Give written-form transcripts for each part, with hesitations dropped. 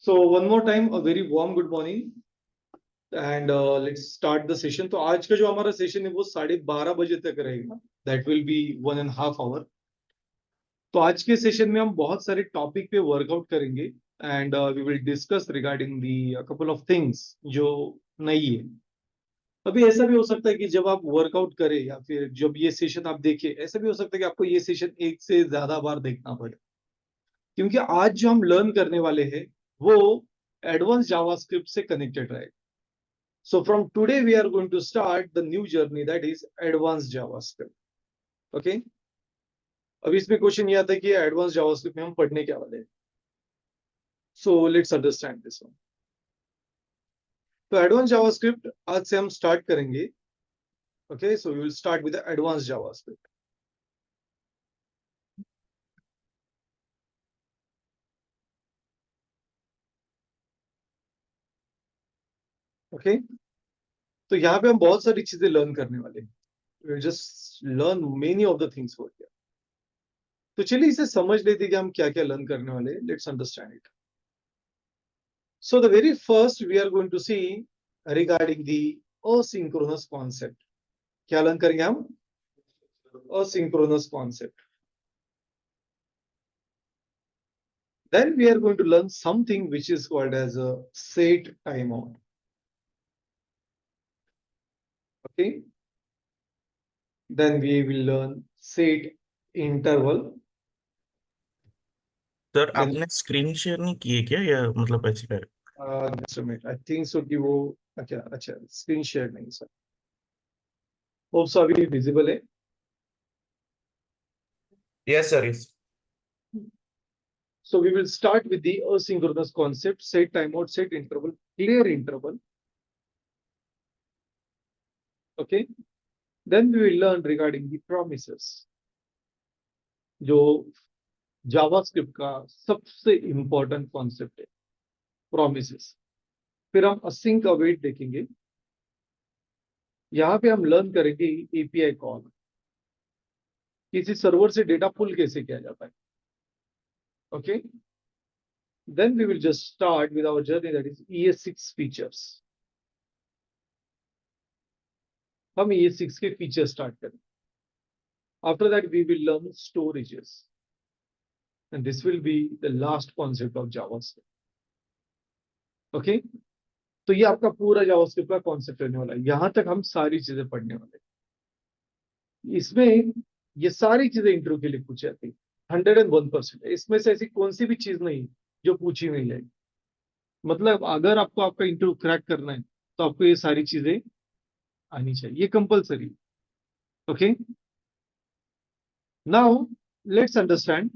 So one more time, a very warm good morning and let's start the session. तो आज का जो हमारा सेशन है वो 12:30 बजे तक रहेगा. That will be 1.5 hour. तो आज के सेशन में हम बहुत सारे टॉपिक पे वर्कआउट करेंगे and we will discuss regarding the couple of things जो नई है. अभी ऐसा भी हो सकता है कि जब आप वर्कआउट करें या फिर जब ये सेशन आप देखें, ऐसा भी हो सकता है कि आपको ये सेशन एक से ज्यादा बार देखना पड़े, क्योंकि आज जो हम लर्न करने वाले हैं वो एडवांस जावास्क्रिप्ट से कनेक्टेड रहेगा. So from today we are going to start the new journey, that is advanced JavaScript. Okay. अब इसमें क्वेश्चन ये आता है कि एडवांस जावास्क्रिप्ट में हम पढ़ने क्या वाले हैं. So let's understand this one. तो एडवांस जावास्क्रिप्ट आज से हम स्टार्ट करेंगे. Okay, so we will start with the advanced JavaScript. Okay, तो यहाँ पे हम बहुत सारी चीजें लर्न करने वाले हैं. We will just learn many of the things over here. तो चलिए इसे समझ लेते हैं कि हम क्या क्या लर्न करने वाले हैं. Let's understand it. So the very first we are going to see regarding the asynchronous concept. क्या लर्न करेंगे हम? Asynchronous concept. Then we are going to learn something which is called as a set timeout. Okay. Then we will learn set interval. Sir आपने screen share नहीं की है क्या, या मतलब ऐसे कर? Just a minute. I think so कि वो अच्छा स्क्रीन शेयर नहीं सर. होप सो अभी विजिबल है. Yes sir. So we will start with the asynchronous concept: set timeout, set interval, clear interval. Okay. Then we will learn regarding the promises, जो JavaScript का सबसे important concept है, promises. फिर हम async await देखेंगे. यहाँ पे हम लर्न करेंगे एपीआई कॉल, किसी सर्वर से डेटा पुल कैसे किया जाता है. Okay. Then we will just start with our journey, that is ES6 features. हम ES6 के फीचर स्टार्ट करें. After that we will learn storages and this will be the last concept of JavaScript. Okay. तो ये आपका पूरा JavaScript का concept रहने वाला है. यहां तक हम सारी चीजें पढ़ने वाले. इसमें ये सारी चीजें इंटरव्यू के लिए पूछी जाती है. 101%. इसमें से ऐसी कौन सी भी चीज नहीं जो पूछी नहीं जाएगी. मतलब अगर आपको आपका इंटरव्यू क्रैक करना है तो आपको ये सारी चीजें आनी चाहिए. ये compulsory. Okay. Now let's understand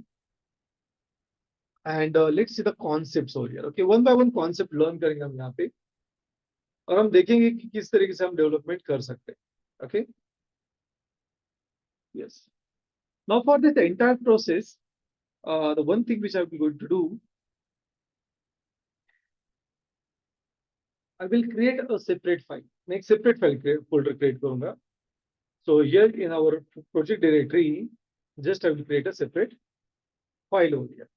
and let's see the concepts over here. Okay. One by one concept learn करेंगे हम यहाँ पे और हम देखेंगे कि किस तरीके से हम डेवलपमेंट कर सकते हैं. Okay. Yes. Now for this entire process, the one thing which I'm going to do, I will create a separate file. मैं एक separate file folder create करूँगा. So here in our project directory, just I will create a separate file over here.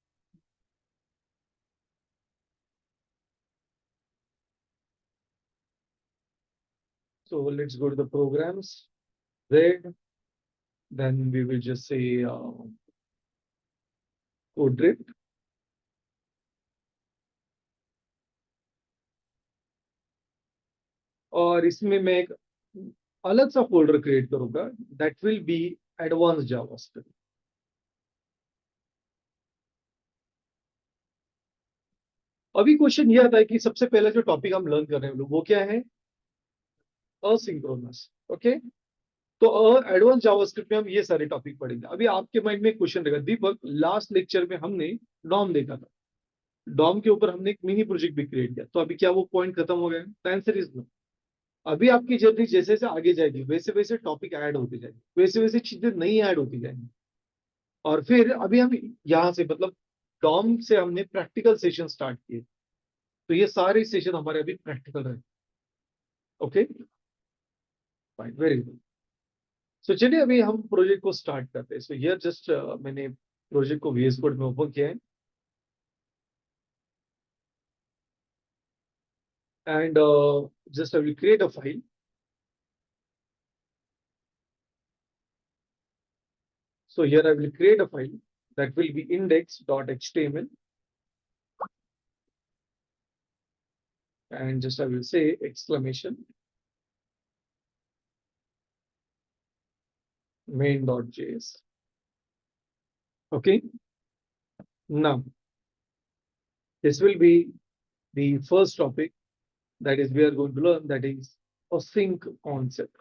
So let's go to the programs. There, then we will just say code drift. और इसमें मैं एक अलग सा folder create करूंगा, that will be advance JavaScript. अभी question ये आता है कि सबसे पहले जो टॉपिक हम लर्न कर रहे हैं वो क्या है? असिंक्रोनस. ओके. तो एडवांस जावास्क्रिप्ट में हम ये सारे टॉपिक पढ़ेंगे. अभी आपके माइंड में क्वेश्चन रहेगा, दीपक लास्ट लेक्चर में हमने डॉम देखा था, डॉम के ऊपर हमने एक मिनी प्रोजेक्ट भी क्रिएट किया, तो अभी क्या वो पॉइंट खत्म हो गया? The answer is no. अभी आपकी जर्नी जैसे जैसे आगे जाएगी वैसे वैसे टॉपिक ऐड होते जाएंगे, वैसे वैसे चीजें नई ऐड होती जाएंगी. और फिर अभी हम यहाँ से मतलब डॉम से हमने प्रैक्टिकल सेशन स्टार्ट किए, तो ये सारे सेशन हमारे अभी प्रैक्टिकल रहे. Okay. Fine. Very good. So चलिए अभी हम प्रोजेक्ट को स्टार्ट करते हैं. सो हियर जस्ट मैंने प्रोजेक्ट को VS कोड में ओपन किया है. and just I will create a file. So here I will create a file that will be index.html, and just I will say exclamation main.js. Okay. Now this will be the first topic that is we are going to learn, that is async concept.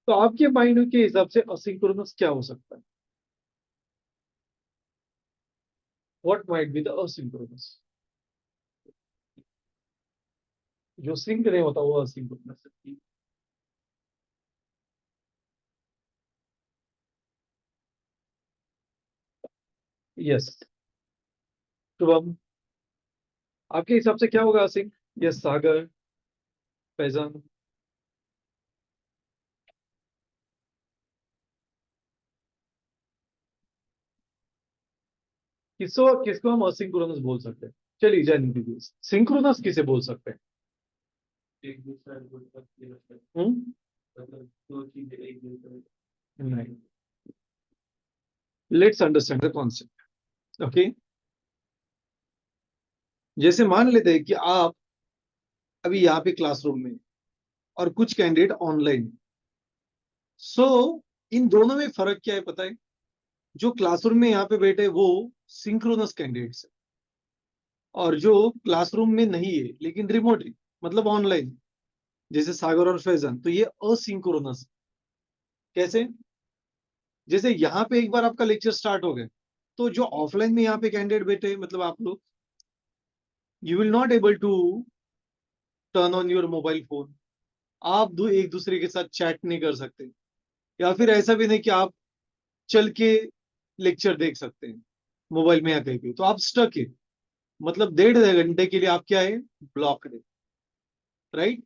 तो आपके mind के हिसाब से asynchronous क्या हो सकता है? What might be the asynchronous? जो सिंक नहीं होता वो असिंक्रोनस है. यस शुभम, आपके हिसाब से क्या होगा असिंक? यस सागर, फैजान. किसको किसको हम असिंक्रोनस बोल सकते हैं? चलिए जान दीजिए, सिंक्रोनस किसे बोल सकते हैं? एक दूसरा मतलब दो चीजें एक दूसरे नहीं. Let's understand the concept. Okay, जैसे मान लेते हैं कि आप अभी यहाँ पे क्लासरूम में और कुछ कैंडिडेट ऑनलाइन. सो इन दोनों में फर्क क्या है पता है? जो क्लासरूम में यहाँ पे बैठे वो सिंक्रोनस कैंडिडेट्स है, और जो क्लासरूम में नहीं है लेकिन रिमोटली मतलब ऑनलाइन, जैसे सागर और फैजान, तो ये असिंक्रोनस. कैसे? जैसे यहाँ पे एक बार आपका लेक्चर स्टार्ट हो गया तो जो ऑफलाइन में यहाँ पे कैंडिडेट बैठे मतलब आप लोग, you will not able to turn on your mobile phone. आप एक दूसरे के साथ चैट नहीं कर सकते, या फिर ऐसा भी नहीं कि आप चल के लेक्चर देख सकते हैं मोबाइल में या कहीं पे. तो आप स्टक है, मतलब 1.5 घंटे के लिए आप क्या है, ब्लॉक है. राइट.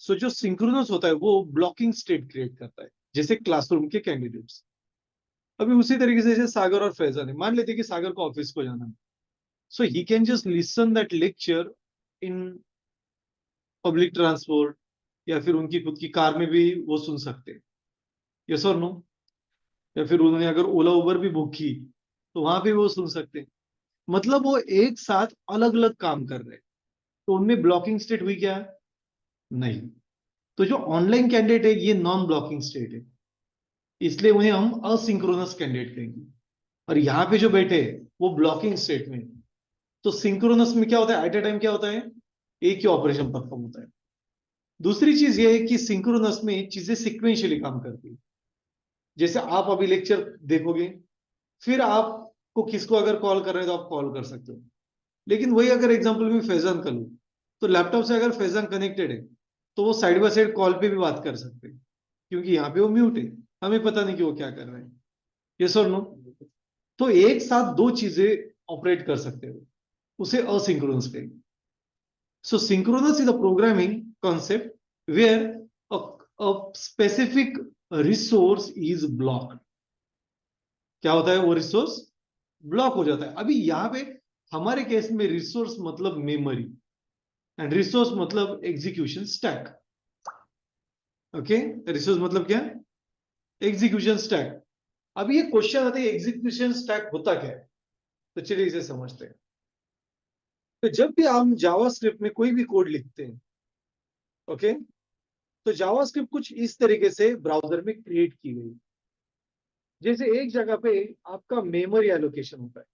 सो जो सिंक्रोनस होता है वो ब्लॉकिंग स्टेट क्रिएट करता है, जैसे क्लासरूम के कैंडिडेट्स. अभी उसी तरीके से जैसे सागर और फैजान है, मान लेते हैं कि सागर को ऑफिस को जाना है, so he can just listen that lecture in public transport, या फिर उनकी खुद की कार में भी वो सुन सकते हैं. यस और नो? या फिर उन्होंने अगर ओला उबर भी बुक की तो वहां पे वो सुन सकते हैं. मतलब वो एक साथ अलग अलग काम कर रहे हैं, तो उनमें ब्लॉकिंग स्टेट हुई क्या? नहीं. तो जो ऑनलाइन कैंडिडेट है ये नॉन ब्लॉकिंग स्टेट है, इसलिए उन्हें हम असिंक्रोनस कैंडिडेट कहेंगे. और यहाँ पे जो बैठे हैं वो ब्लॉकिंग स्टेट में. तो सिंक्रोनस में क्या होता है, एट ए टाइम क्या होता है, एक ही ऑपरेशन परफॉर्म होता है. दूसरी चीज ये है कि सिंक्रोनस में चीजें सिक्वेंशियली काम करती है. जैसे आप अभी लेक्चर देखोगे, फिर आपको किसको अगर कॉल कर रहे हैं तो आप कॉल कर सकते हो. लेकिन वही अगर एग्जांपल में फैजान कर लूं, तो लैपटॉप से अगर फैजान कनेक्टेड है तो वो साइड बाय साइड कॉल पे भी बात कर सकते हैं, क्योंकि यहाँ पे वो म्यूट है, हमें पता नहीं कि वो क्या कर रहे हैं. यस और नो? तो एक साथ दो चीजें ऑपरेट कर सकते हो, उसे असिंक्रोनस कहेंगे. So synchronous is a programming concept where a specific resource is blocked. क्या होता है, वो रिसोर्स ब्लॉक हो जाता है. अभी यहाँ पे हमारे केस में रिसोर्स मतलब मेमोरी, एंड रिसोर्स मतलब एग्जीक्यूशन स्टैक. ओके, रिसोर्स मतलब क्या? Execution stack. अभी ये क्वेश्चन आता है एग्जीक्यूशन स्टैक होता क्या है, तो चलिए इसे समझते हैं. तो जब भी हम जावास्क्रिप्ट में कोई भी कोड लिखते हैं, ओके, तो जावास्क्रिप्ट कुछ इस तरीके से ब्राउजर में क्रिएट की गई. जैसे एक जगह पे आपका मेमोरी एलोकेशन होता है.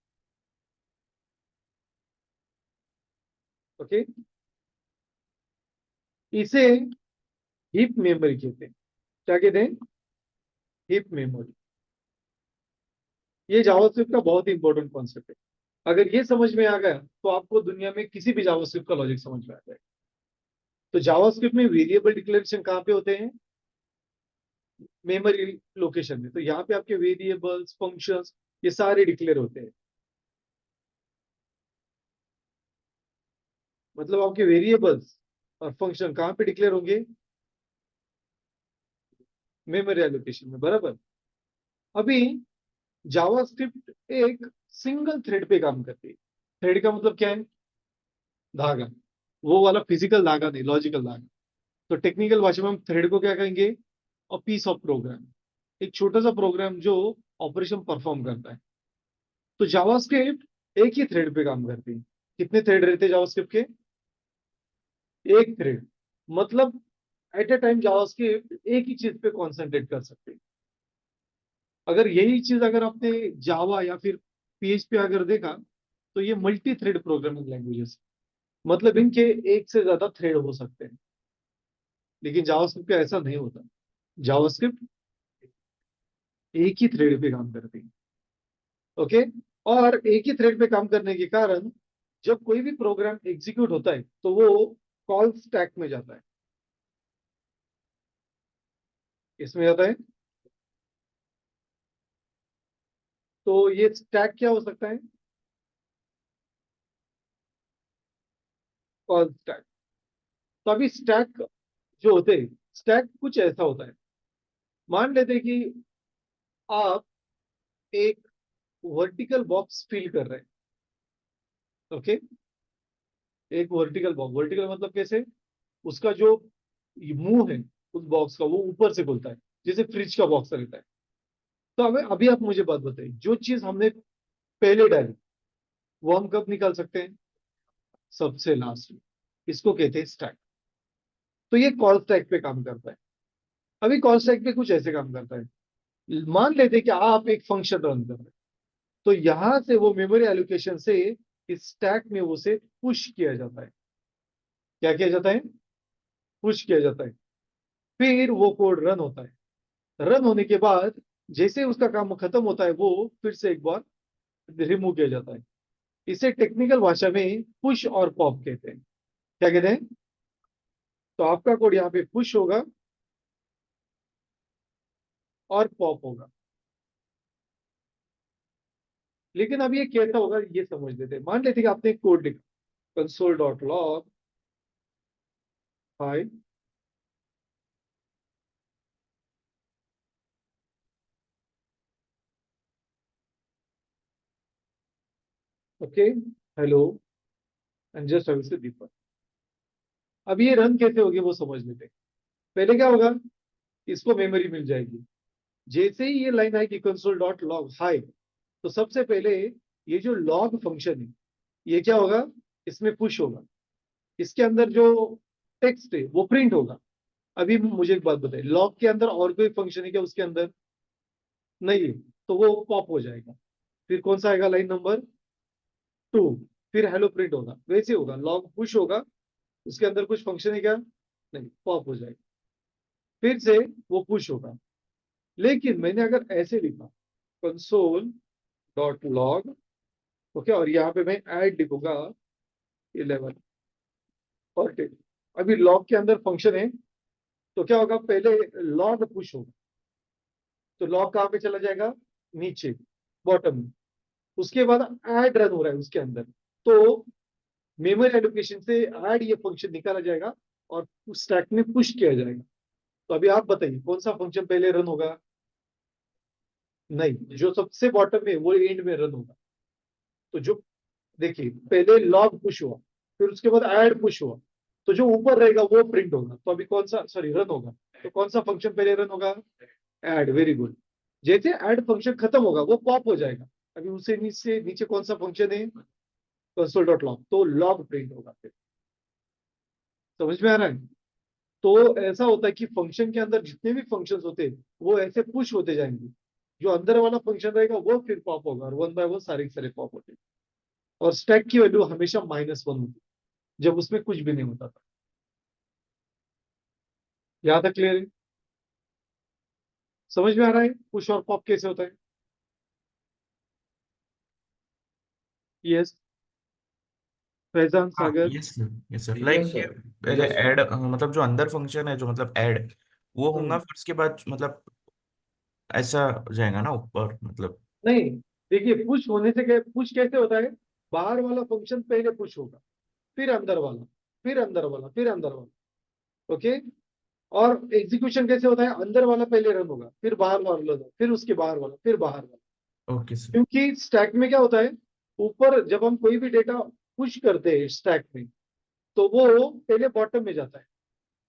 ओके, इसे हीप मेमोरी कहते हैं. क्या कहते हैं? Heap memory. ये जावास्क्रिप्ट का बहुत ही इंपॉर्टेंट कॉन्सेप्ट है. अगर ये समझ में आ गया तो आपको दुनिया में किसी भी जावास्क्रिप्ट का लॉजिक समझ में आ जाएगा. तो जावास्क्रिप्ट में वेरिएबल डिक्लेरेशन कहाँ पे होते हैं? मेमोरी लोकेशन में. तो यहाँ पे आपके वेरिएबल्स, फंक्शंस, ये सारे डिक्लेयर होते हैं. मतलब आपके वेरिएबल्स और फंक्शन कहाँ पे डिक्लेयर होंगे? मेमोरी एलोकेशन में. बराबर. अभी जावास्क्रिप्ट एक सिंगल थ्रेड पे काम करती है. थ्रेड का मतलब क्या है? धागा, वो वाला फिजिकल धागा नहीं, लॉजिकल धागा। तो टेक्निकल भाषा में हम थ्रेड को क्या कहेंगे? अ पीस ऑफ प्रोग्राम, एक छोटा सा प्रोग्राम जो ऑपरेशन परफॉर्म करता है। तो जावास्क्रिप्ट एक ही थ्रेड पे काम करती है। कितने थ्रेड रहते हैं जावास्क्रिप्ट के? एक थ्रेड। मतलब एट ए टाइम जावास्क्रिप्ट एक ही चीज पे कॉन्सेंट्रेट कर सकते हैं। अगर यही चीज अगर आपने जावा या फिर पीएचपी अगर देखा, तो ये मल्टी थ्रेड प्रोग्रामिंग लैंग्वेजेस, मतलब इनके एक से ज्यादा थ्रेड हो सकते हैं। लेकिन जावास्क्रिप्ट का ऐसा नहीं होता। जावास्क्रिप्ट एक ही थ्रेड पे काम करती है। ओके। और एक ही थ्रेड पे काम करने के कारण जब कोई भी प्रोग्राम एग्जीक्यूट होता है तो वो कॉल स्टैक में जाता है। इसमें जाता है। तो ये स्टैक क्या हो सकता है? Call stack. तो अभी स्टैक जो होते हैं, स्टैक कुछ ऐसा होता है। मान लेते हैं कि आप एक वर्टिकल बॉक्स फिल कर रहे हैं। ओके। एक वर्टिकल बॉक्स, वर्टिकल मतलब कैसे? उसका जो मुंह है उस बॉक्स का, वो ऊपर से खुलता है, जैसे फ्रिज का बॉक्स रहता है। तो अभी अभी आप मुझे बात बताइए, जो चीज हमने पहले डाली वो हम कब निकाल सकते हैं? सबसे लास्ट में। इसको कहते हैं स्टैक। तो ये कॉल स्टैक पे काम करता है। अभी कॉल स्टैक पे कुछ ऐसे काम करता है। मान लेते हैं कि आप एक फंक्शन रन कर रहे हैं, तो यहां से वो मेमोरी एलोकेशन से इस स्टैक में उसे पुश किया जाता है। क्या किया जाता है? पुश किया जाता है। फिर वो कोड रन होता है। रन होने के बाद जैसे उसका काम खत्म होता है, वो फिर से एक बार रिमूव किया जाता है। इसे टेक्निकल भाषा में पुश और पॉप कहते हैं। क्या कहते हैं? तो आपका कोड यहाँ पे पुश होगा और पॉप होगा। लेकिन अब ये कैसा होगा ये समझ लेते हैं। मान लेते हैं कि आपने एक कोड लिखा, console dot log file, okay, hello and just service Deepak. अब ये रन कैसे होगी वो समझ लेते हैं। पहले क्या होगा? इसको मेमोरी मिल जाएगी। जैसे ही ये लाइन आएगी कंसोल डॉट लॉग हाई, तो सबसे पहले ये जो लॉग फंक्शन है ये क्या होगा? इसमें पुश होगा। इसके अंदर जो टेक्स्ट है वो प्रिंट होगा। अभी मुझे एक बात बताइए, लॉग के अंदर और कोई फंक्शन है क्या उसके अंदर? नहीं है। तो वो पॉप हो जाएगा। फिर कौन सा आएगा? Line number 2। फिर हेलो प्रिंट होगा। वैसे होगा, लॉग पुश होगा, उसके अंदर कुछ फंक्शन है क्या? नहीं, पॉप हो जाएगा। फिर से वो पुश होगा। लेकिन मैंने अगर ऐसे लिखा, कंसोल डॉट लॉग, ओके, और यहाँ पे मैं ऐड लिखूंगा 11 और 10। अभी लॉग के अंदर फंक्शन है, तो क्या होगा? पहले लॉग पुश होगा, तो लॉग कहाँ पे चला जाएगा? नीचे, बॉटम में। उसके बाद ऐड रन हो रहा है उसके अंदर, तो मेमोरी एलोकेशन से ऐड ये फंक्शन निकाला जाएगा और उस स्टैक में पुश किया जाएगा। तो अभी आप बताइए कौन सा फंक्शन पहले रन होगा? नहीं, जो सबसे बॉटम में वो एंड में रन होगा। तो जो, देखिए, पहले लॉग पुश हुआ, फिर उसके बाद ऐड पुश हुआ, तो जो ऊपर रहेगा वो प्रिंट होगा। तो अभी कौन सा, सॉरी, रन होगा। तो कौन सा फंक्शन पहले रन होगा? ऐड। Very good. जैसे ऐड फंक्शन खत्म होगा वो पॉप हो जाएगा। अभी उसे नीचे नीचे कौन सा फंक्शन है? कंसोल डॉट लॉग, तो लॉग प्रिंट होगा फिर। समझ में आ रहा है? तो ऐसा होता है कि फंक्शन के अंदर जितने भी फंक्शंस होते हैं वो ऐसे पुश होते जाएंगे। जो अंदर वाला फंक्शन रहेगा वो फिर पॉप होगा, और वन बाय वन सारे के सारे पॉप होते हैं। और स्टैक की वैल्यू हमेशा -1 होती है जब उसमें कुछ भी नहीं होता था। यहाँ तक क्लियर है? समझ में आ रहा है पुश और पॉप कैसे होता है? यस, फैजान, हाँ सागर। यस सर लाइक पहले ऐड मतलब जो अंदर फंक्शन है जो मतलब ऐड वो होगा हम्म, फिर उसके बाद मतलब ऐसा जाएगा ना ऊपर मतलब। नहीं, देखिए, पुश होने से क्या, पुश कैसे होता है? बाहर वाला फंक्शन पहले पुश होगा, फिर अंदर वाला, फिर अंदर वाला, फिर अंदर वाला। ओके। और एग्जीक्यूशन कैसे होता है? अंदर वाला पहले रन होगा, फिर बाहर वाला रन, फिर उसके बाहर वाला, फिर बाहर वाला। Okay sir. क्योंकि स्टैक में क्या होता है, ऊपर जब हम कोई भी डेटा पुश करते हैं स्टैक में, तो वो पहले बॉटम में जाता है,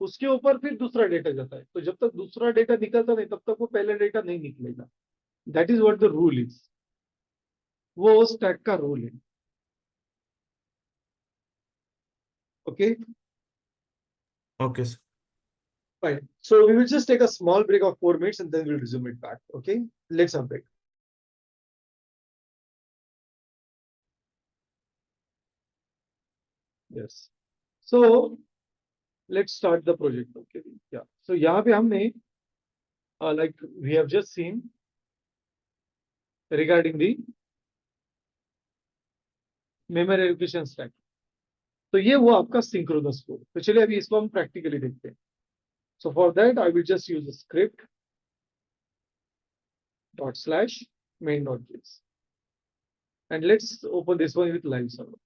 उसके ऊपर फिर दूसरा डेटा जाता है। तो जब तक दूसरा डेटा निकलता नहीं तब तक वो पहला डेटा नहीं निकलेगा। That is what the rule is, वो स्टैक का रूल है। Okay okay sir. fine, so we will just take a small break of 4 minutes and then we'll resume it back. Okay, let's have a break. Yes, so let's start the project. Okay, yeah, so यहाँ पे हमने like we have just seen regarding the memory allocation stack, तो ये वो आपका synchronous code। तो चलिए अभी इसको हम practically देखते हैं। So for that I will just use a script dot slash main dot js and let's open this one with live server.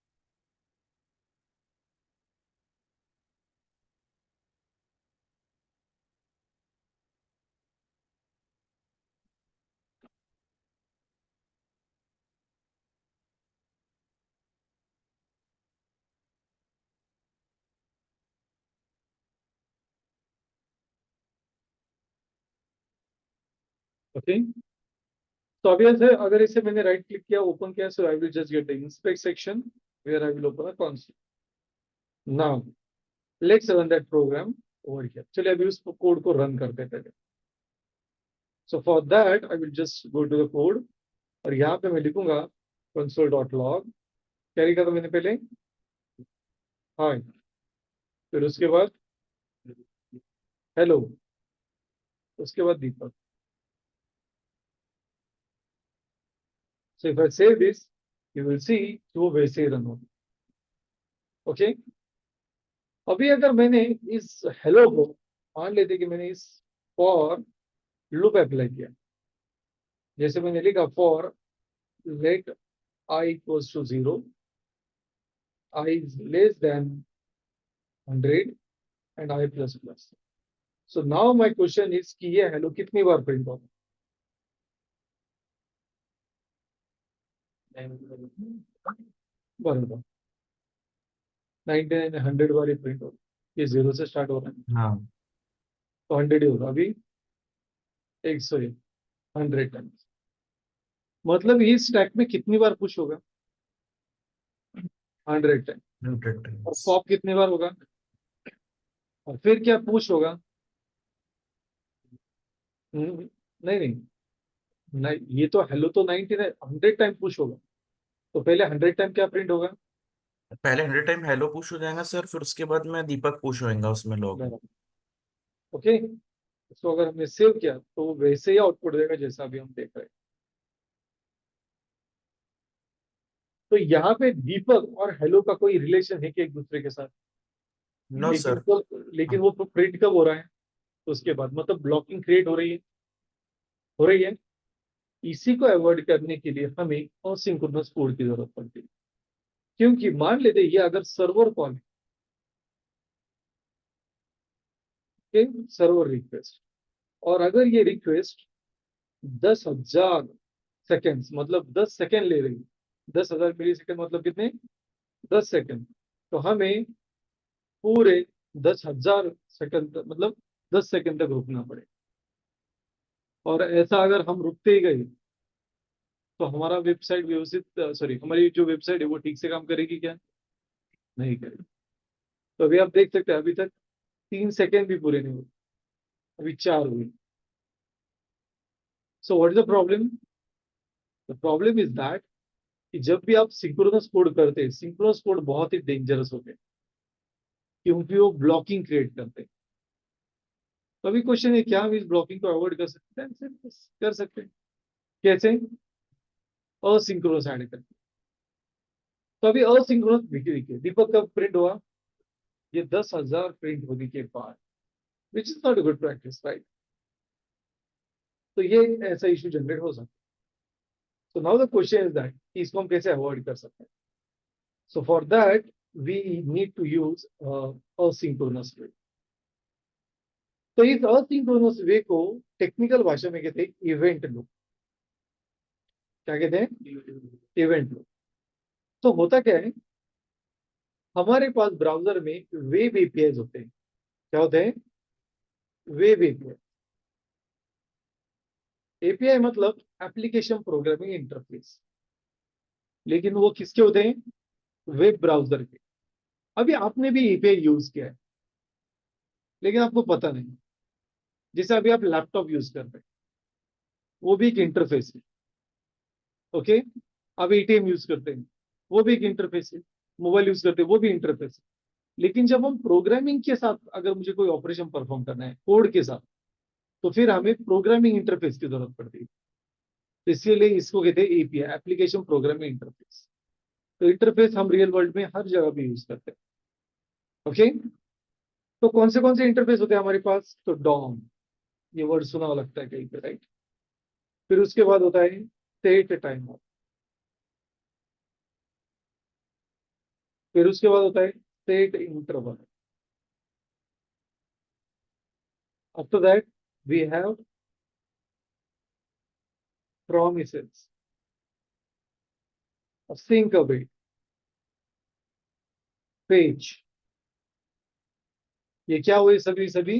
Okay, तो अभी ऐसे अगर इसे मैंने राइट क्लिक किया, ओपन किया, so I will just get the inspect section where I will open a console. Now let's run that program over here. चलिए अभी उस कोड को रन करते हैं पहले। So for that I will just go to the code और यहाँ पे मैं लिखूंगा console.log। क्या लिखा था मैंने पहले? हाय, फिर उसके बाद हेलो, उसके बाद Deepak. So if I save this you will see वो वैसे ही रन होगा। ओके, अभी अगर मैंने इस हेलो को मान लेते कि मैंने इस फॉर लूप अप्लाई किया, जैसे मैंने लिखा for let I equals to 0, I is less than 100 and I plus plus. So now my question is कि ये hello कितनी बार प्रिंट होगा? बराबर 99 100 बार ही प्रिंट होगा। ये 0 से स्टार्ट हो रहा है हाँ। तो 100 ही होगा। अभी 101 100 टाइम्स, मतलब इस स्टैक में कितनी बार पुश होगा? 100 टाइम। 100 और times। पॉप कितनी बार होगा? और फिर क्या पुश होगा? नहीं नहीं नहीं, ये तो हेलो तो 99 100 टाइम पुश होगा, तो पहले 100 टाइम क्या प्रिंट होगा? पहले 100 टाइम हेलो पुश हो जाएगा सर, फिर उसके बाद में दीपक पुश होएगा उसमें लोग। बराबर। ओके, इसको अगर हमने सेव किया तो वो वैसे ही आउटपुट देगा जैसा अभी हम देख रहे हैं। तो यहाँ पे दीपक और हेलो का कोई रिलेशन है कि एक दूसरे के साथ? नो लेकिन सर। तो लेकिन वो प्रिंट कब हो रहा है? तो उसके बाद मतलब ब्लॉकिंग क्रिएट हो रही है, हो रही है। इसी को अवॉइड करने के लिए हमें असिंक्रोनस कोड की जरूरत पड़ती है, क्योंकि मान लेते ये अगर सर्वर कॉल है, सर्वर रिक्वेस्ट, और अगर ये रिक्वेस्ट 10,000 सेकेंड्स मतलब 10 सेकेंड ले रही है, 10,000 मिली सेकेंड मतलब कितने? 10 सेकेंड। तो हमें पूरे 10,000 सेकंड मतलब 10 सेकंड तक रुकना पड़े। और ऐसा अगर हम रुकते ही गए तो हमारा वेबसाइट व्यवस्थित, सॉरी, हमारी जो वेबसाइट है वो ठीक से काम करेगी क्या? नहीं करेगी। तो अभी आप देख सकते हैं अभी तक 3 सेकंड भी पूरे नहीं हुए, अभी 4 हुए। So what is the problem? The problem is that कि जब भी आप सिंक्रोनस कोड करते हैं, सिंक्रोनस कोड बहुत ही डेंजरस होते हैं क्योंकि वो ब्लॉकिंग क्रिएट करते हैं। तो अभी क्वेश्चन है क्या हम इस ब्लॉकिंग को अवॉइड कर सकते हैं? कर सकते हैं। कैसे? असिंक्रोनस ऐड करके। तो अभी असिंक्रोनस देखिए दीपक कब प्रिंट हुआ? ये 10,000 प्रिंट होने के बाद, which is not a good practice, right? तो ये ऐसा इशू जनरेट हो सकता है। So now the question is that इसको हम कैसे अवॉइड कर सकते हैं? So for that we need to use asynchronous way. तो इस असिंक्रोनस वे को टेक्निकल भाषा में कहते हैं इवेंट लूप। क्या कहते हैं? Event loop. तो होता क्या है हमारे पास ब्राउजर में वेब एपीआई होते हैं। क्या होते हैं? Web API. एपीआई मतलब एप्लीकेशन प्रोग्रामिंग इंटरफेस, लेकिन वो किसके होते हैं? वेब ब्राउजर के। अभी आपने भी एपीआई यूज किया है, लेकिन आपको पता नहीं। जैसे अभी आप लैपटॉप यूज कर रहे हैं, वो भी एक इंटरफेस है। ओके। आप एटीएम यूज करते हैं, वो भी एक इंटरफेस है। मोबाइल यूज करते हैं, वो भी इंटरफेस है। लेकिन जब हम प्रोग्रामिंग के साथ, अगर मुझे कोई ऑपरेशन परफॉर्म करना है कोड के साथ, तो फिर हमें प्रोग्रामिंग इंटरफेस की जरूरत पड़ती है। तो इसीलिए इसको कहते हैं एपीआई, एप्लीकेशन प्रोग्रामिंग इंटरफेस। तो इंटरफेस हम रियल वर्ल्ड में हर जगह भी यूज करते हैं। ओके। तो कौन से इंटरफेस होते हैं हमारे पास? तो डॉम, ये वर्ड सुना हुआ लगता है कहीं पे, राइट? फिर उसके बाद होता है सेट टाइम। फिर उसके बाद होता है set interval. After that we have promises, sync await, page. ये क्या हुए? सभी सभी।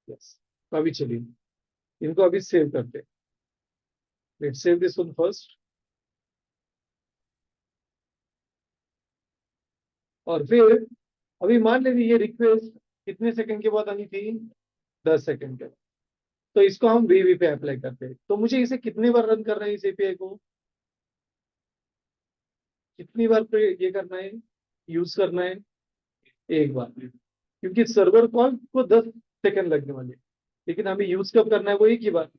यस। तो अभी चलिए इनको अभी सेव करते हैं। Let's save this one first. और फिर अभी मान लीजिए ये रिक्वेस्ट कितने सेकंड के बाद आनी थी? 10 सेकंड के बाद। तो इसको हम वीवी पे अप्लाई करते हैं। तो मुझे इसे कितनी बार रन करना है? इस एपीआई को कितनी बार पे ये करना है, यूज करना है? एक बार। क्योंकि सर्वर कॉल को 10 सेकंड लगने वाले, लेकिन हमें यूज कब करना है? वो एक ही बार।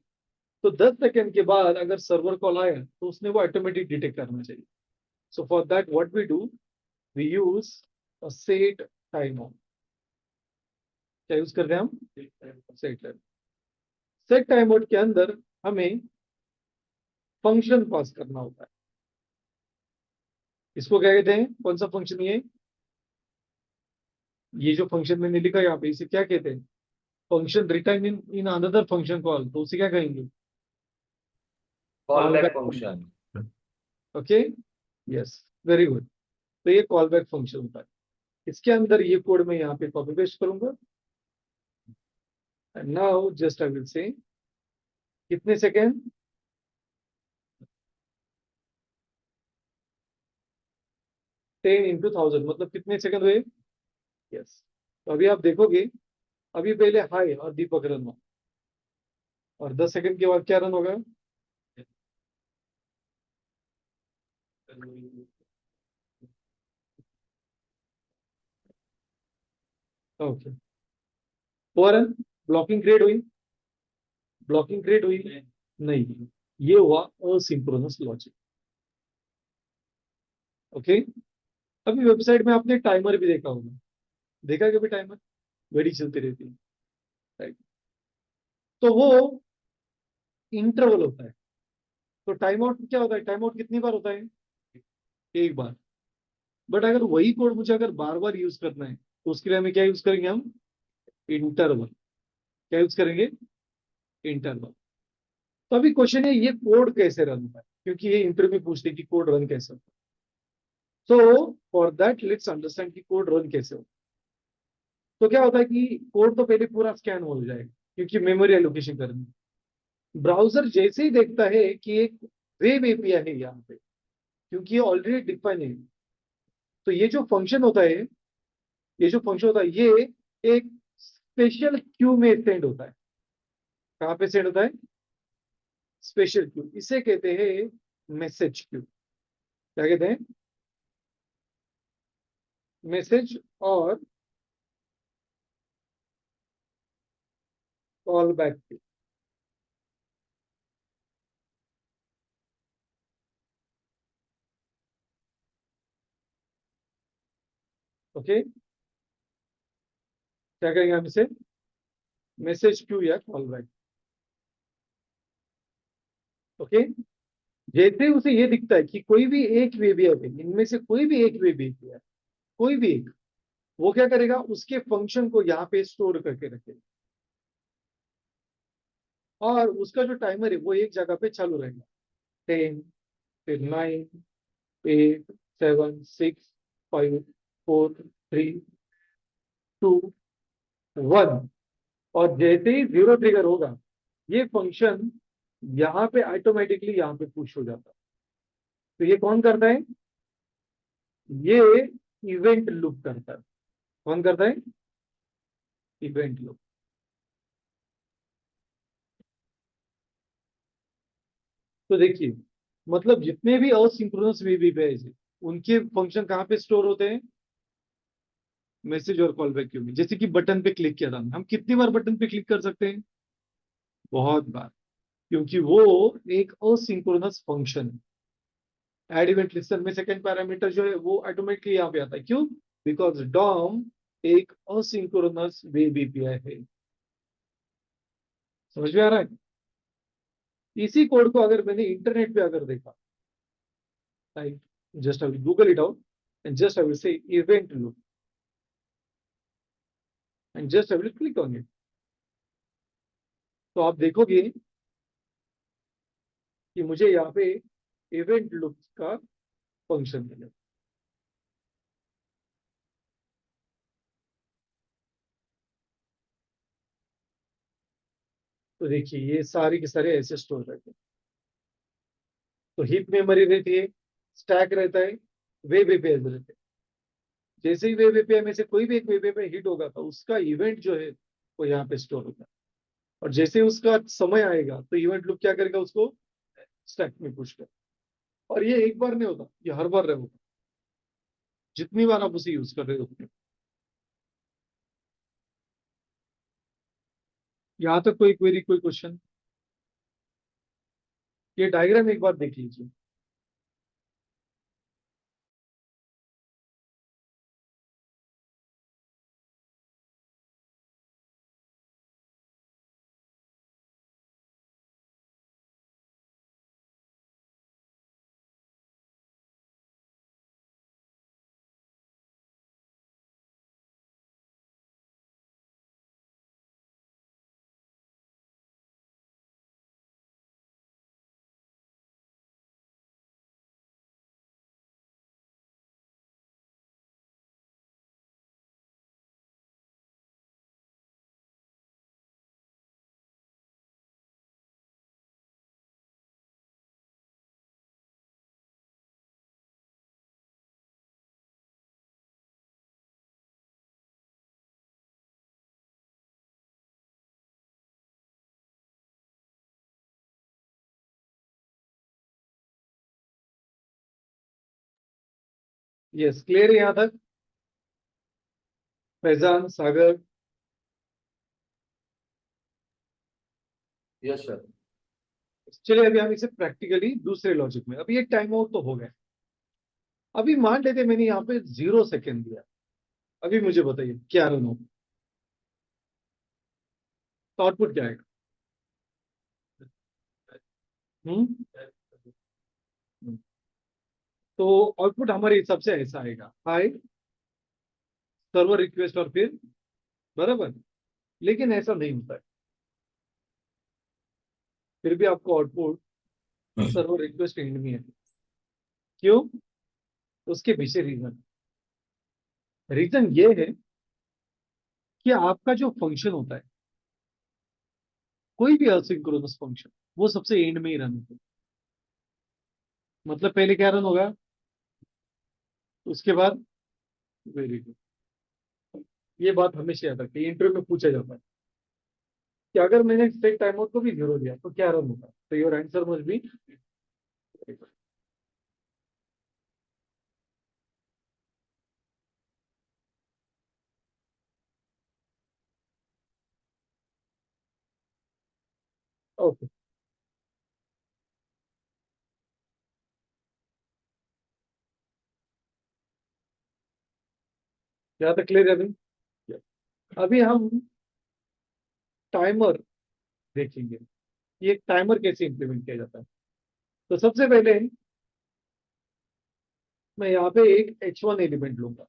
तो 10 सेकंड के बाद अगर सर्वर कॉल आया तो उसने वो ऑटोमेटिक डिटेक्ट करना चाहिए। So for that what we do, we use set time out. क्या यूज कर रहे हैं हम? Set time. Set time out के अंदर हमें फंक्शन पास करना होता है। इसको क्या कहते हैं? कौन सा फंक्शन? ये जो फंक्शन मैंने लिखा यहाँ पे, इसे क्या कहते हैं? Function return in in another function call, तो उसे क्या कहेंगे? Call call back back. Function. Okay. Yes, very good. तो ये कॉल बैक फंक्शन होता है। इसके अंदर ये कोड मैं यहाँ पे कॉपी पेस्ट करूंगा। And now just I will से कितने सेकेंड? 10 into 1000 मतलब कितने सेकंड हुए? यस। तो अभी आप देखोगे, अभी पहले हाय और दीपक रन हुआ, और 10 सेकंड के बाद क्या रन होगा? ओके। हुआ रन? ब्लॉकिंग क्रिएट हुई? ब्लॉकिंग क्रिएट हुई? नहीं, ये हुआ असिंक्रोनस लॉजिक। ओके। अभी वेबसाइट में आपने टाइमर भी देखा होगा। देखा है कभी टाइमर? घड़ी चलती रहती है, राइट? तो वो इंटरवल होता है। तो टाइम आउट क्या होता है? टाइम आउट कितनी बार होता है? एक बार। बट अगर वही कोड मुझे अगर बार बार यूज करना है, तो उसके लिए हमें क्या यूज करेंगे हम? इंटरवल। क्या यूज करेंगे? इंटरवल। तो अभी क्वेश्चन है, ये कोड कैसे रन होता है? क्योंकि ये इंटरव्यू में पूछते हैं कि कोड रन कैसे होता है। सो फॉर दैट लेट्स अंडरस्टैंड कि कोड रन कैसे होता है। तो क्या होता है कि कोड तो पहले पूरा स्कैन हो जाएगा, क्योंकि मेमोरी एलोकेशन करनी है। ब्राउजर जैसे ही देखता है कि एक वेब एपीआई है यहाँ पे, क्योंकि ये ऑलरेडी डिफाइन है, तो ये जो फंक्शन होता है, ये जो फंक्शन होता है, ये एक स्पेशल क्यू में सेंड होता है। कहाँ पे सेंड होता है? Special Q. इसे कहते हैं मैसेज क्यू। क्या कहते हैं? मैसेज और कॉल बैक क्यू। ओके। क्या करेंगे हम इसे? मैसेज क्यू या कॉल बैक। ओके। जैसे उसे ये दिखता है कि कोई भी एक वेब है, इनमें से कोई भी एक वेब है, कोई भी एक, वो क्या करेगा? उसके फंक्शन को यहाँ पे स्टोर करके रखेगा, और उसका जो टाइमर है वो एक जगह पे चालू रहेगा। 10, फिर 9, 8, 7, 6, 5 4 3 2 1 और जैसे ही 0 ट्रिगर होगा ये फंक्शन यहाँ पे ऑटोमेटिकली यहाँ पे पुश हो जाता है। तो ये कौन करता है? ये इवेंट लूप करता है। कौन करता है? Event loop. तो देखिए मतलब जितने भी असिंक्रोनस वीबी पेज है उनके फंक्शन कहाँ पे स्टोर होते हैं? मैसेज और कॉल बैक क्यू में। जैसे कि बटन पे क्लिक किया था हम कितनी बार बटन पे क्लिक कर सकते हैं? बहुत बार, क्योंकि वो एक असिंक्रोनस फंक्शन है। एड इवेंट लिस्टर में सेकंड पैरामीटर जो है वो ऑटोमेटिकली यहाँ पे आता है। क्यों? बिकॉज डॉम एक असिंक्रोनस वेब एपीआई है। समझ में आ रहा है? इसी कोड को अगर मैंने इंटरनेट पे अगर देखा, like just I will Google it out and just I will से event loop and just I will click on it, तो आप देखोगे कि मुझे यहाँ पे इवेंट लूप का फंक्शन मिलेगा। तो देखिए ये सारी के सारे ऐसे स्टोर रहते हैं। तो हीप मेमोरी रहती है, स्टैक रहता है, वेब एपीआई रहते हैं। जैसे ही वेब एपीआई में से कोई भी एक वेब एपीआई हिट होगा तो उसका इवेंट जो है वो यहाँ पे स्टोर होगा। और जैसे ही उसका समय आएगा तो इवेंट लूप क्या करेगा? उसको स्टैक में पुश कर। और ये एक बार नहीं होता, ये हर बार होगा जितनी बार आप उसे यूज कर रहे हो। यहाँ तक कोई क्वेरी, कोई क्वेश्चन? ये डायग्राम एक बार देख लीजिए। यस, क्लियर है यहाँ तक? फैजान, सागर? Yes sir. चलिए अभी हम इसे प्रैक्टिकली दूसरे लॉजिक में, अभी एक टाइम आउट तो हो गया। अभी मान लेते मैंने यहाँ पे 0 सेकेंड दिया, अभी मुझे बताइए क्या रन होगा? तो आउटपुट क्या आएगा? हम्म तो आउटपुट हमारे हिसाब से ऐसा आएगा, हाय सर्वर रिक्वेस्ट और फिर बराबर। लेकिन ऐसा नहीं होता है, फिर भी आपको आउटपुट सर्वर रिक्वेस्ट एंड में है। क्यों? उसके पीछे रीजन, रीजन ये है कि आपका जो फंक्शन होता है, कोई भी असिंक्रोनस फंक्शन, वो सबसे एंड में ही रन होता है। मतलब पहले क्या रन होगा, उसके बाद। Very good. ये बात हमेशा याद रखिए, इंटरव्यू में पूछा जाता है कि अगर मैंने सेट टाइम आउट को भी 0 दिया तो क्या रन होगा? तो your answer must be. Okay, यहाँ तक क्लियर है अभी? अभी हम टाइमर देखेंगे, ये टाइमर कैसे इंप्लीमेंट किया जाता है। तो सबसे पहले मैं यहाँ पे एक H1 एलिमेंट लूंगा।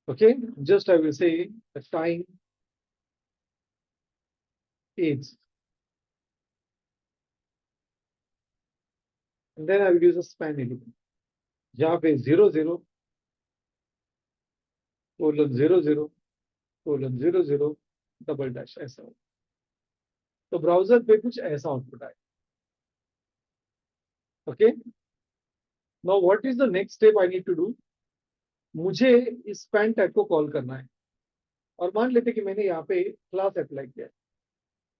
Okay, just I will say time as, then I will use a span element. यहाँ पे 0 0 :00:00:00 डबल डैश ऐसा हो। तो ब्राउजर पे कुछ ऐसा आउटपुट आए। Okay, now what is the next step I need to do. मुझे इस स्पैन टैग को कॉल करना है, और मान लेते कि मैंने यहाँ पे क्लास अप्लाई किया है,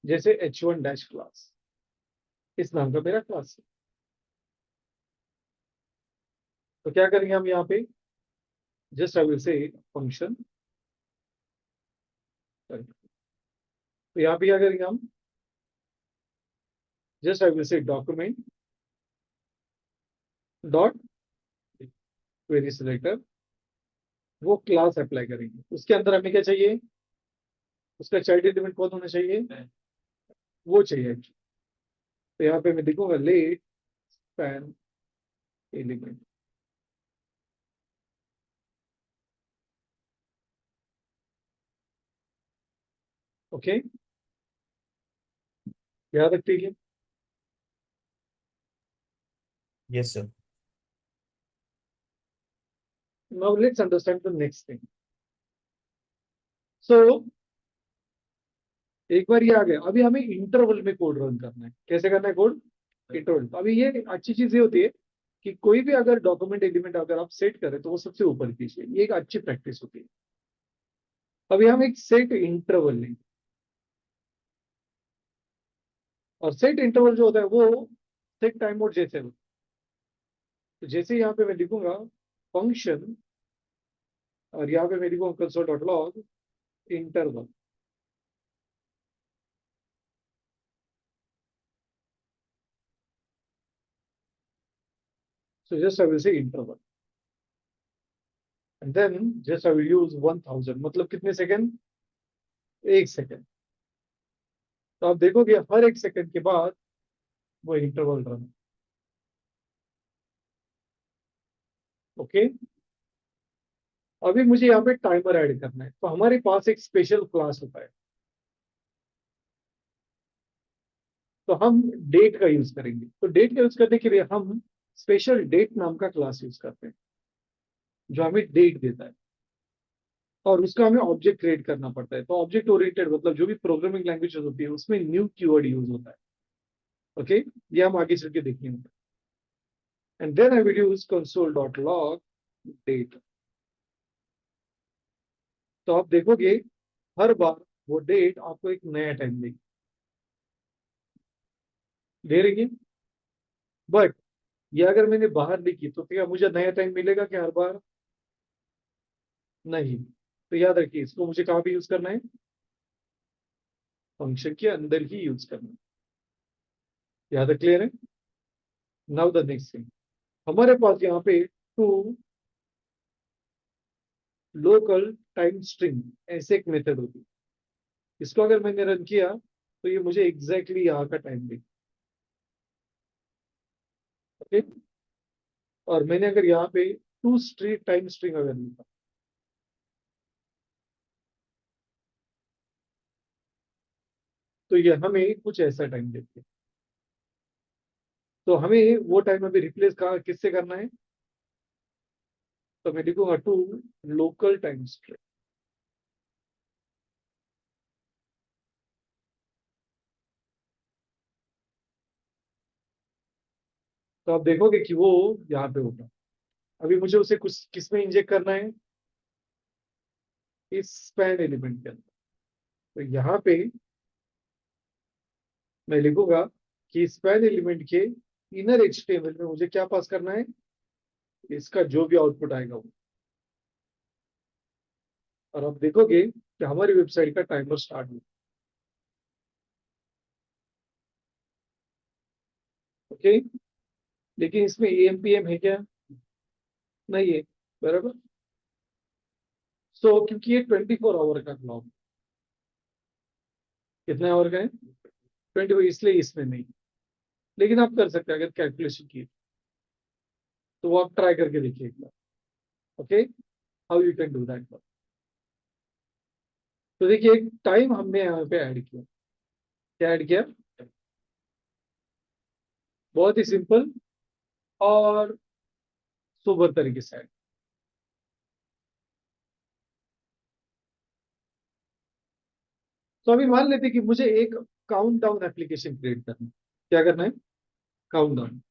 जैसे h1 डैश क्लास, इस नाम का मेरा क्लास है। तो क्या करेंगे हम यहाँ पे, जस्ट आई विल से फंक्शन। तो यहाँ पे क्या करेंगे हम, जस्ट आई विल से डॉक्यूमेंट डॉट क्वेरी सिलेक्टर, वो क्लास अप्लाई करेंगे। उसके अंदर हमें क्या चाहिए, उसका चाइल्ड एलिमेंट कौन होना चाहिए, वो चाहिए। तो यहाँ पे मैं लिखूंगा लेट स्पैन एलिमेंट। ओके, याद रखिए। Yes sir. Now let's understand the next thing. So एक बार ये आ गया, अभी हमें इंटरवल में कोड रन करना है। कैसे करना है कोड, इंटरवल। तो अभी ये अच्छी चीज ये होती है कि कोई भी अगर डॉक्यूमेंट एलिमेंट अगर आप सेट करें तो वो सबसे ऊपर कीजिए, ये एक अच्छी प्रैक्टिस होती है। अभी हम एक सेट इंटरवल लेंगे, और सेट इंटरवल जो होता है वो सेट टाइम मोड जैसे होता है। तो जैसे यहाँ पे मैं लिखूंगा फंक्शन, और यहाँ पे मैं लिखूंगा console.log interval. So just I will say interval, and then just I will use 1000, मतलब कितने सेकंड, 1 सेकंड। तो आप देखोगे हर 1 सेकंड के बाद वो इंटरवल रन। ओके, अभी मुझे यहाँ पे टाइमर ऐड करना है। तो हमारे पास एक स्पेशल क्लास होता है, तो हम डेट का यूज करेंगे। तो डेट का यूज करने के लिए हम स्पेशल डेट नाम का क्लास यूज करते हैं, जो हमें डेट देता है, और उसका हमें ऑब्जेक्ट क्रिएट करना पड़ता है। तो ऑब्जेक्ट ओरिएंटेड मतलब जो भी प्रोग्रामिंग लैंग्वेज होती है उसमें न्यू कीवर्ड यूज होता है। ओके, ये हम आगे चल के देखेंगे। And then I will use console.log date। तो आप देखोगे हर बार वो डेट आपको एक नया टाइम देगी, दे रही है। बट ये अगर मैंने बाहर लिखी तो क्या मुझे नया टाइम मिलेगा क्या हर बार, नहीं। तो याद रखिए इसको मुझे कहाँ पे यूज करना है, फंक्शन के अंदर ही यूज करना है। याद है, क्लियर है। नाउ द नेक्स्ट थिंग, हमारे पास यहाँ पे टू लोकल टाइम स्ट्रिंग ऐसे एक मेथड होती है। इसको अगर मैंने रन किया तो ये मुझे एग्जैक्टली यहाँ का टाइम देगी। ओके, और मैंने अगर यहाँ पे टू स्ट्रीट टाइम स्ट्रिंग अगर लिखा, तो ये हमें कुछ ऐसा टाइम देती है। तो हमें वो टाइम अभी रिप्लेस किससे करना है, तो मैं लिखूंगा टू लोकल टाइम स्ट्रिंग। तो आप देखोगे कि वो यहाँ पे होगा। अभी मुझे उसे कुछ किसमें इंजेक्ट करना है, इस स्पैन एलिमेंट के अंदर। तो यहाँ पे मैं लिखूंगा कि स्पैन एलिमेंट के इनर एचटीएमएल में मुझे क्या पास करना है, इसका जो भी आउटपुट आएगा वो। और आप देखोगे कि हमारी वेबसाइट का टाइमर स्टार्ट हो। ओके, लेकिन इसमें एएमपीएम है क्या, नहीं है, बराबर। सो क्योंकि ये 24 आवर का क्लॉक, कितने आवर का है, 24, इसलिए इसमें नहीं। लेकिन आप कर सकते हैं अगर कैलकुलेशन की, तो वो आप ट्राई करके देखिए एक बार। Okay, how you can do that. तो देखिए एक टाइम हमने यहाँ पे ऐड किया, क्या ऐड किया, बहुत ही सिंपल और सोबर तरीके से ऐड। तो अभी मान लेते कि मुझे एक काउंटडाउन एप्लीकेशन क्रिएट करना है। क्या करना है? काउंटडाउन।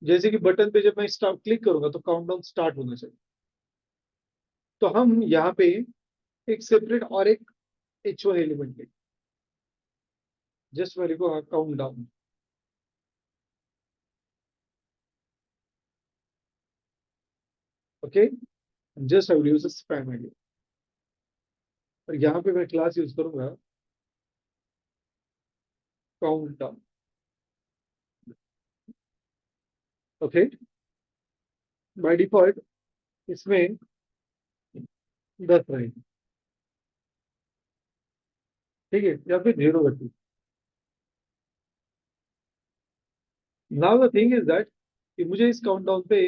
जैसे कि बटन पे जब मैं स्टार्ट क्लिक करूंगा तो काउंटडाउन स्टार्ट होना चाहिए। तो हम यहाँ पे एक सेपरेट और एक H1 एलिमेंट लेंगे। जस्ट मेरे को countdown. Okay, just I will use spam ID. और यहाँ पे मैं क्लास यूज करूंगा काउंटडाउन। ओके, बाय डिफॉल्ट इसमें 10 रहेगी, ठीक है, या फिर 0 बची। Now the thing is that कि मुझे इस काउंटडाउन पे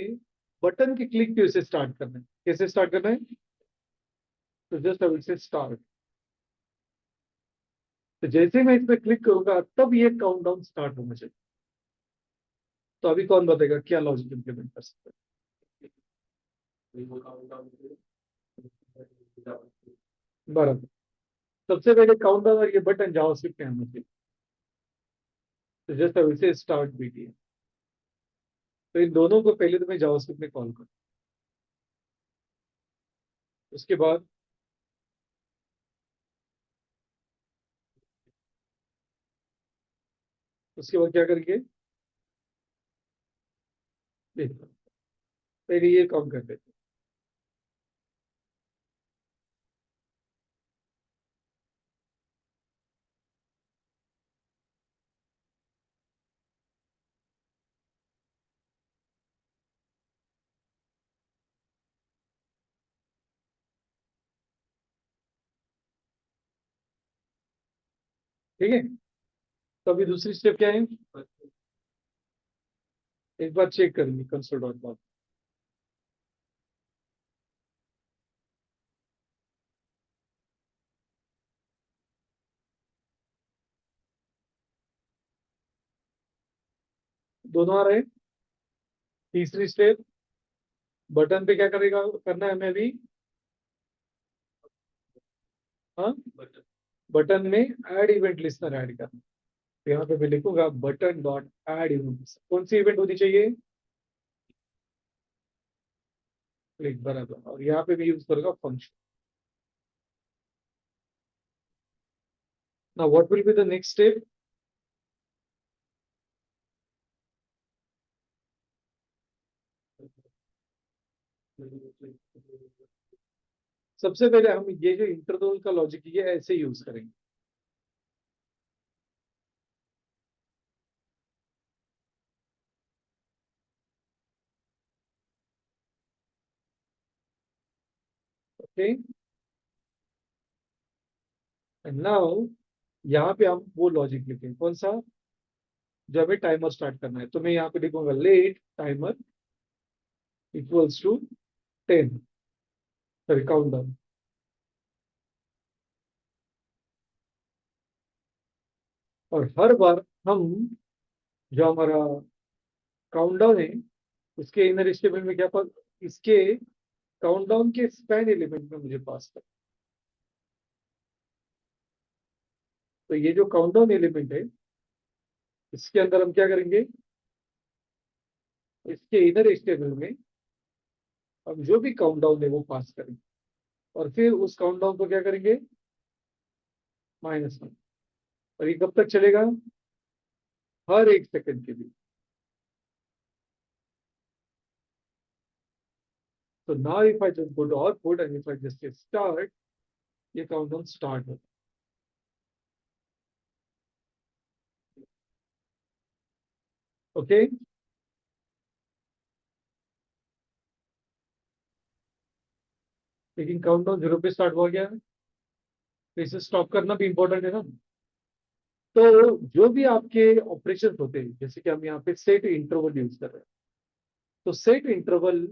बटन के क्लिक पे उसे स्टार्ट करना है। कैसे स्टार्ट करना है? तो जस्ट आई विल से स्टार्ट। तो जैसे मैं इस पे क्लिक करूंगा तब ये काउंटडाउन स्टार्ट होना चाहिए। तो अभी कौन बताएगा क्या लॉजिक इंप्लीमेंट कर सकते हैं? बराबर। सबसे पहले काउंटडाउन और ये बटन जावास्क्रिप्ट में आना चाहिए। तो जस्ट आई विल से स्टार्ट बीटीएम। तो इन दोनों को पहले तो मैं जावास्क्रिप्ट में कॉल करूँ। उसके बाद क्या करेंगे? देखो, पहले ये काम कर देते। ठीक है, तो अभी दूसरी स्टेप क्या है? एक बार चेक करेंगे console.log। दोनों आ रहे हैं। तीसरी स्टेप, बटन पे क्या करेगा करना है हमें अभी? हाँ, बटन में ऐड इवेंट लिस्टनर ऐड करना। तो यहाँ पे मैं लिखूंगा बटन डॉट ऐड इवेंट। कौन सी इवेंट होनी चाहिए? क्लिक, बराबर। और यहाँ पे भी यूज करूंगा function. Now what will be the next step? सबसे पहले हम ये जो इंटरनल का लॉजिक है ये ऐसे यूज करेंगे। ओके, एंड नाउ यहाँ पे हम वो लॉजिक लिखेंगे। कौन सा? जो हमें टाइमर स्टार्ट करना है। तो मैं यहाँ पे लिखूंगा let timer equals to 10। Sorry, countdown. और हर बार हम जो हमारा काउंटडाउन है उसके इनर स्टेटमेंट में क्या पास, इसके काउंटडाउन के स्पैन एलिमेंट में मुझे पास कर। तो ये जो काउंटडाउन एलिमेंट है इसके अंदर हम क्या करेंगे? इसके इनर स्टेटमेंट में हम जो भी काउंटडाउन है वो पास करेंगे। और फिर उस काउंटडाउन को क्या करेंगे? -1। और ये कब तक चलेगा? हर 1 सेकंड के लिए। तो now if I just go to output and if I just say start, ये काउंटडाउन स्टार्ट होगा। ओके, लेकिन काउंटडाउन 0 पे स्टार्ट हो गया है। तो इसे स्टॉप करना भी इंपॉर्टेंट है ना। तो जो भी आपके ऑपरेशन होते हैं, जैसे कि हम यहाँ पे सेट इंटरवल यूज कर रहे हैं। तो सेट इंटरवल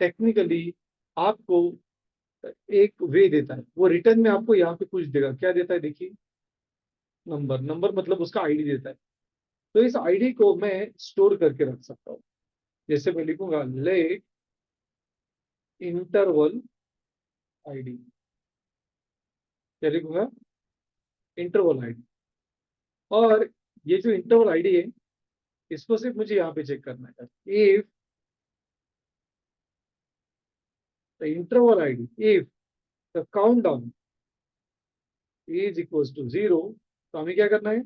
टेक्निकली आपको एक वे देता है। वो रिटर्न में आपको यहाँ पे कुछ देगा। क्या देता है? देखिए, नंबर। नंबर मतलब उसका आईडी देता है। तो इस आईडी को मैं स्टोर करके रख सकता हूँ। जैसे मैं लिखूंगा लेट इंटरवल आईडी। क्या लिखूंगा? Interval ID. और ये जो इंटरवल आईडी है इसको सिर्फ मुझे यहाँ पे चेक करना है। If the interval ID, if the count down is equals to 0, तो हमें क्या करना है,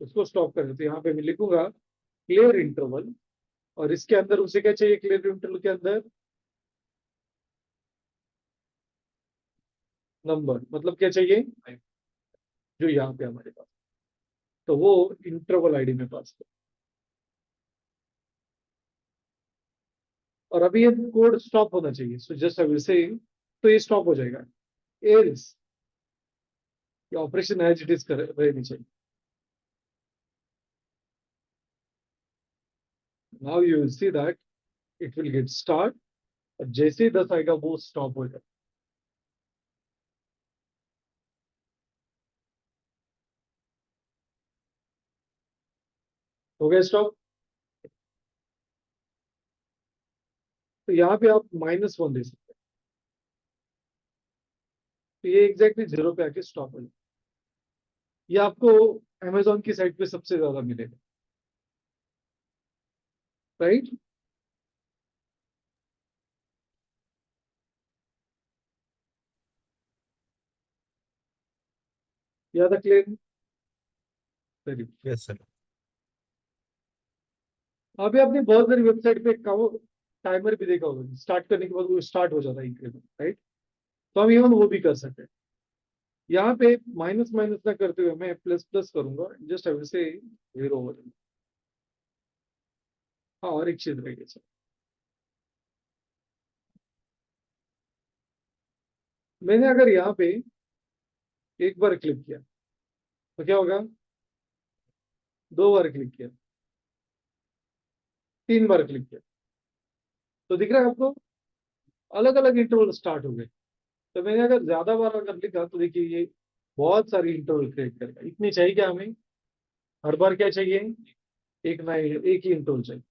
उसको स्टॉप कर देते। यहाँ पे मैं लिखूंगा क्लियर इंटरवल, और इसके अंदर उसे क्या चाहिए, क्लियर इंटरवल के अंदर नंबर, मतलब क्या चाहिए, जो यहाँ पे हमारे पास, तो वो इंटरवल आईडी में पास कर। और अभी ये कोड स्टॉप होना चाहिए, सो जस्ट आई विल से, तो ये स्टॉप हो जाएगा, एल्स ये ऑपरेशन एज इट इज कर रहनी चाहिए। Now you will see that it will get start, और जैसे ही 10 आएगा वो स्टॉप हो जाएगा। हो गया स्टॉप। तो यहाँ पे आप -1 दे सकते हैं, तो ये एग्जैक्टली 0 पे आके स्टॉप हो जाएगा। ये आपको अमेजोन की साइट पे सबसे ज्यादा मिलेगा, राइट। याद है, क्लियर, वेरी। Yes sir. अभी आपने बहुत सारी वेबसाइट पे टाइमर भी देखा होगा, स्टार्ट करने के बाद वो स्टार्ट हो जाता है इंक्रीमेंट, राइट। तो हम इवन वो भी कर सकते हैं। यहाँ पे माइनस माइनस ना करते हुए मैं प्लस प्लस करूंगा, जस्ट आई से 0 हो जाएगा। हाँ, और एक चीज रह गई सर, मैंने अगर यहाँ पे एक बार क्लिक किया तो क्या होगा, 2 बार क्लिक किया, 3 बार क्लिक किया, तो दिख रहा है आपको अलग अलग इंटरवल स्टार्ट हो गए। तो मैंने अगर ज्यादा बार अगर लिखा तो देखिए ये बहुत सारी इंटरवल क्रिएट करेगा। इतनी चाहिए क्या हमें, हर बार क्या चाहिए, एक ना एक ही इंटरवल चाहिए।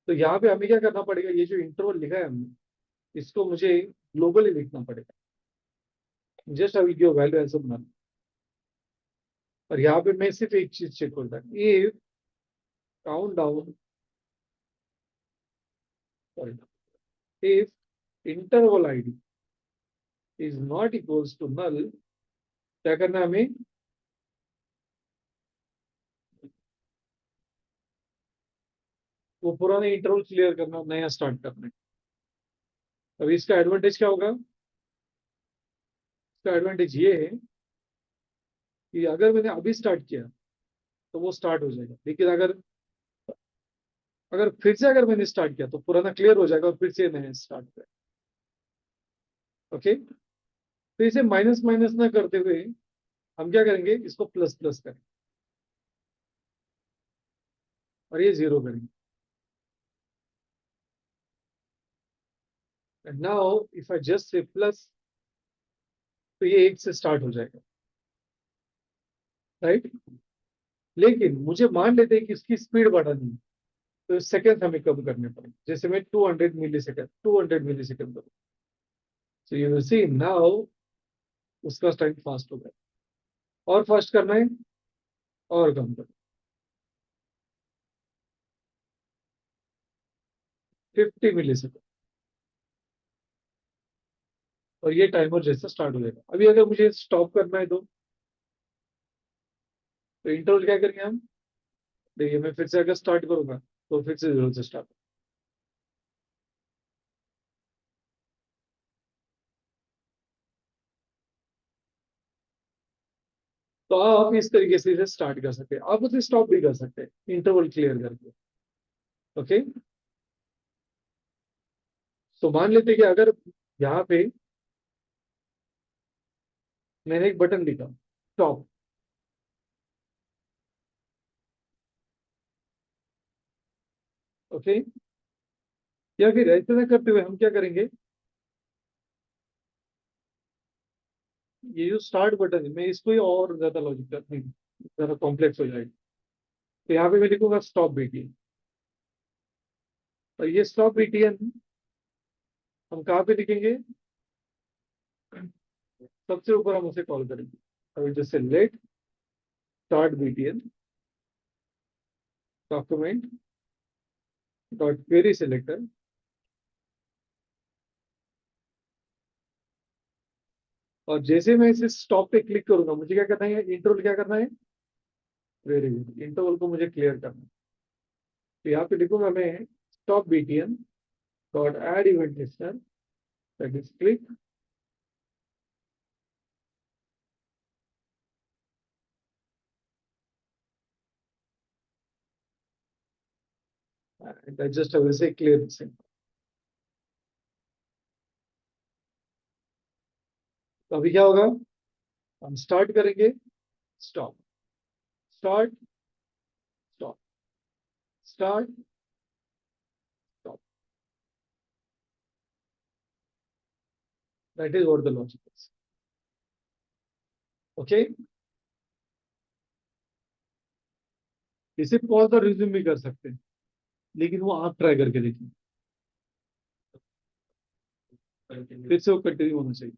तो यहाँ पे हमें क्या करना पड़ेगा, ये जो इंटरवल लिखा है हमने इसको मुझे ग्लोबली लिखना पड़ेगा। Just I will give value ऐसे बनाना, और यहाँ पे मैं सिर्फ एक चीज चेक करता हूँ, if count down, if interval ID is not equals to null, क्या करना है हमें, वो पुराने इंटरवल क्लियर करना, नया स्टार्ट करना है। अब इसका एडवांटेज क्या होगा, इसका एडवांटेज ये है कि अगर मैंने अभी स्टार्ट किया तो वो स्टार्ट हो जाएगा, लेकिन अगर अगर फिर से अगर मैंने स्टार्ट किया तो पुराना क्लियर हो जाएगा और फिर से नया स्टार्ट करें। ओके, तो इसे माइनस माइनस ना करते हुए हम क्या करेंगे, इसको प्लस प्लस करें और ये 0 करेंगे। And now if I just say plus, तो ये 1 से स्टार्ट हो जाएगा, राइट। लेकिन मुझे मान लेते हैं कि इसकी स्पीड बढ़ानी है, तो सेकंड हमें कम करने पड़ेंगे। जैसे मैं 200 मिली सेकंड करूँ, so you will C now उसका टाइम फास्ट हो गया। और फास्ट करना है, और कम करना, 50 मिली सेकंड, और ये टाइमर जैसा स्टार्ट हो जाएगा। अभी अगर मुझे स्टॉप करना है तो इंटरवल क्या करेंगे हम, देखिए मैं फिर से अगर स्टार्ट करूंगा तो फिर से 0 से स्टार्ट। तो आप इस तरीके से इसे स्टार्ट कर सकते हैं, आप उसे स्टॉप भी कर सकते हैं इंटरवल क्लियर करके। ओके, तो मान लेते हैं कि अगर यहाँ पे मैंने एक बटन लिखा स्टॉप, ओके, या फिर ऐसे ना करते हुए हम क्या करेंगे, ये जो स्टार्ट बटन है मैं इसको ही और ज्यादा लॉजिक नहीं, ज्यादा कॉम्प्लेक्स हो जाएगा। तो यहाँ पे मैं लिखूंगा स्टॉप बीटीएन, और ये स्टॉप बीटीएन हम कहाँ पे लिखेंगे, सबसे ऊपर हम उसे कॉल करेंगे। आई will just say let start BTN document dot query selector, और जैसे मैं इसे स्टॉप पे क्लिक करूंगा, मुझे क्या करना है, इंटरवल क्या करना है, वेरी गुड, इंटरवल को मुझे क्लियर करना है। तो यहाँ पे लिखूंगा मैं stop BTN dot add event listener, that is click, and I just will say clear this thing. तो अभी क्या होगा, हम स्टार्ट करेंगे, stop, start, stop, start, stop, that is what the logic is. Okay, इसे पॉज और resume भी कर सकते हैं, लेकिन वो आप ट्राई करके देखिए, फिर से वो कंटिन्यू होना चाहिए।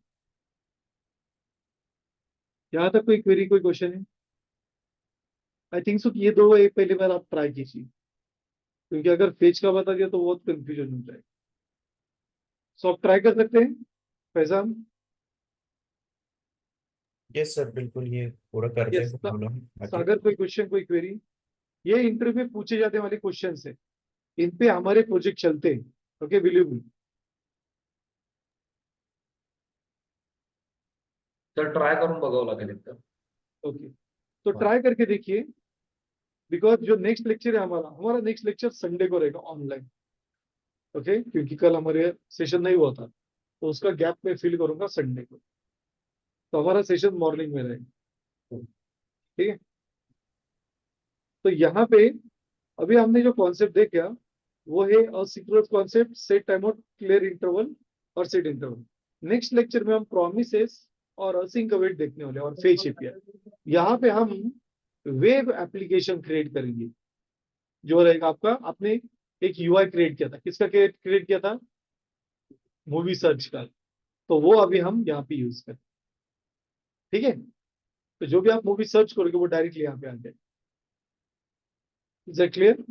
यहाँ तक कोई क्वेरी, कोई क्वेश्चन है? आई थिंक सो ये दो एक पहली बार आप ट्राई कीजिए, क्योंकि अगर फेज का बता दिया तो बहुत कंफ्यूजन हो जाएगा। सो आप ट्राई कर सकते हैं फैजान। यस सर, बिल्कुल ये पूरा करते यस, हैं प्रॉब्लम आगे। सागर कोई क्वेश्चन, कोई क्वेरी? ये इंटरव्यू में पूछे जाने वाले क्वेश्चन है, इन पे हमारे प्रोजेक्ट चलते हैं। Okay, believe me. Sir try करून बघावं लागेल एकदा। ओके, तो ट्राई करके देखिए, बिकॉज जो नेक्स्ट लेक्चर है हमारा हमारा नेक्स्ट लेक्चर संडे को रहेगा ऑनलाइन। ओके, क्योंकि कल हमारे सेशन नहीं हुआ था, तो उसका गैप में फिल करूंगा संडे को, तो हमारा सेशन मॉर्निंग में रहेगा। ठीक है, तो यहाँ पे अभी हमने जो कॉन्सेप्ट देखा वो है asynchronous concept, set time out, clear interval और सेट इंटरवल। नेक्स्ट लेक्चर में हम प्रोमिसेस और असिंक अवेट देखने वाले और फेच एपीआई। यहाँ पे हम वेब एप्लीकेशन क्रिएट करेंगे, जो रहेगा आपका, आपने एक यूआई क्रिएट किया था, किसका क्रिएट किया था, मूवी सर्च का, तो वो अभी हम यहाँ पे यूज करें। ठीक है, तो जो भी आप मूवी सर्च करोगे वो डायरेक्टली यहाँ पे आ जाए। Is that clear?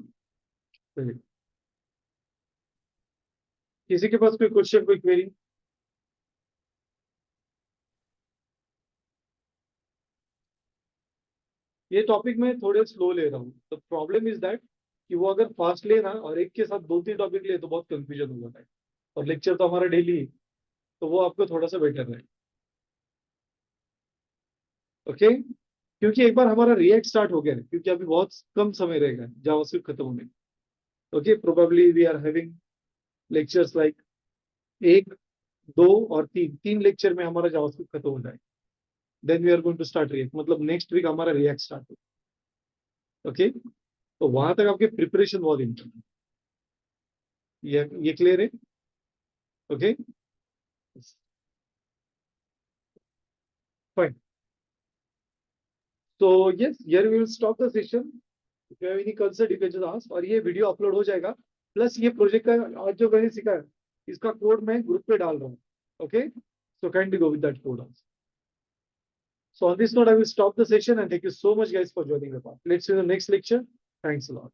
किसी के पास कोई क्वेश्चन, कोई क्वेरी? ये टॉपिक मैं थोड़े स्लो ले रहा हूँ, तो प्रॉब्लम इज दैट कि वो अगर फास्ट ले ना और एक के साथ दो तीन टॉपिक ले तो बहुत कंफ्यूजन हो जाता है, और लेक्चर तो हमारा डेली है, तो वो आपको थोड़ा सा बेटर है। ओके, क्योंकि एक बार हमारा रिएक्ट स्टार्ट हो गया है, क्योंकि अभी बहुत कम समय रहेगा जावास्क्रिप्ट खत्म होने। Okay, probably we are having lectures like एक, दो और तीन, तीन लेक्चर में हमारा जावास्क्रिप्ट खत्म हो जाए, then we are going to start React, मतलब नेक्स्ट वीक हमारा रिएक्ट स्टार्ट हो। ओके, तो वहां तक आपके प्रिपरेशन बहुत इंपॉर्टेंट। ये क्लियर है? Okay, fine. तो yes, here we will stop the session. If you have any concern you can just ask, और ये वीडियो अपलोड हो जाएगा, प्लस ये प्रोजेक्ट का आज जो मैंने सीखा है इसका कोड मैं ग्रुप पे डाल रहा हूँ। Okay, so kindly go with that code also. So on this note, I will stop the session and thank you so much guys for joining the part. Let's see you in the next lecture. Thanks a lot.